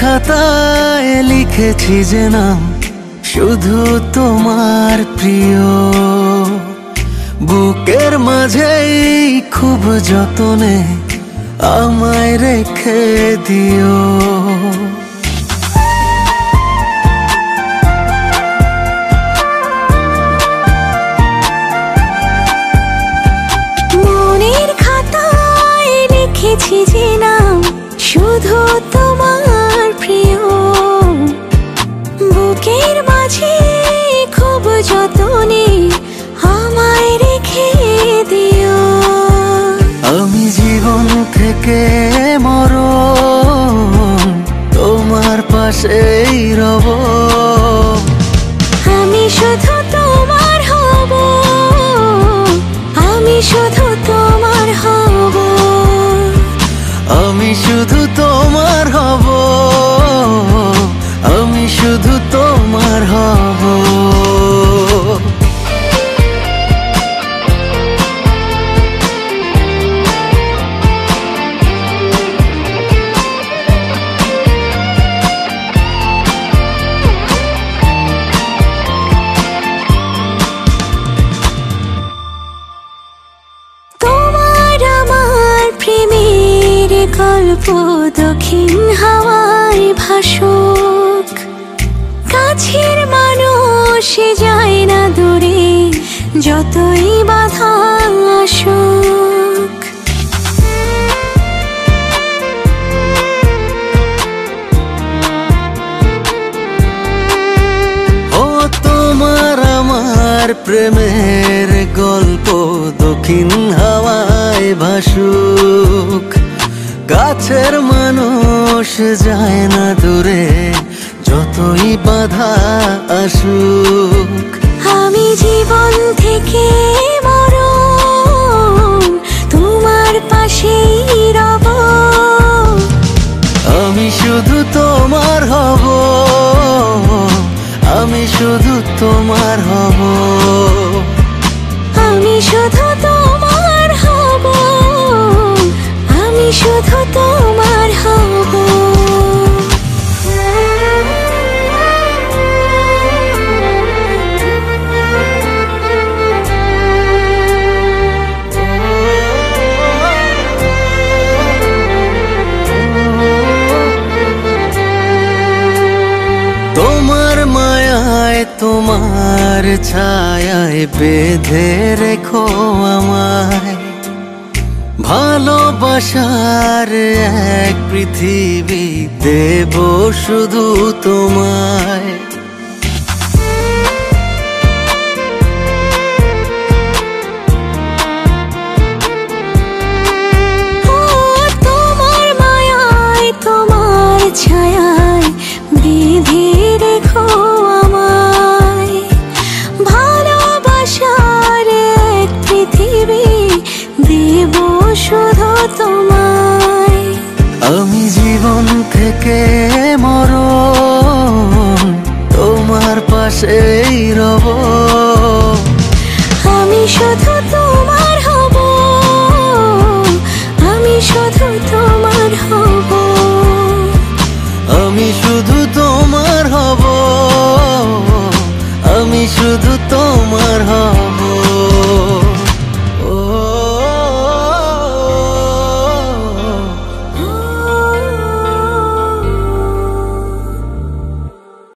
খাতায় লিখেছি যে নাম শুধু তোমার প্রিয়, বুকের মাঝেই খুব যতনে আমায় রেখে দিও। মনের খাতায় লিখেছি যে নাম শুধু তোমার প্রিয়, বুকের মাঝে খুব যতনে আমায় রেখে দিও। আমি জীবন থেকে মরণ তোমার পাশেই রব, আমি শুধু তোমার হব, আমি শুধু তোমার হব, আমি শুধু তোমার হব, আমি শুধু তোমার হব। গল্প দক্ষিণ হাওয়ায় ভাসুক, কাছের মানুষ যায় না দূরে যতই বাধা আসুক। ও তোমার আমার প্রেমের গল্প দক্ষিণ হাওয়ায় ভাসুক, কাছের মানুষ যায় না দূরে যতই বাধা আসুক। আমি জীবন থেকে মরণ তোমার পাশেই রব, আমি শুধু তোমার হব, আমি শুধু তোমার হব, আমি শুধু তোমার হব, আমি শুধু তোমার হব। তোমার মায়ায় তোমার ছায়ায় বেঁধে রেখো আমায়, ভালোবাসার এক পৃথিবী দেব শুধু তোমায়। তোমার মায়ায় তোমার ছায়ায় বেঁধে রেখো আমায়, ভালোবাসার এক পৃথিবী দেব শুধু তোমায়। আমি জীবন থেকে মরণ তোমার পাশেই রব, আমি শুধু তোমার হব, আমি শুধু তোমার হব, আমি শুধু তোমার হব, আমি শুধু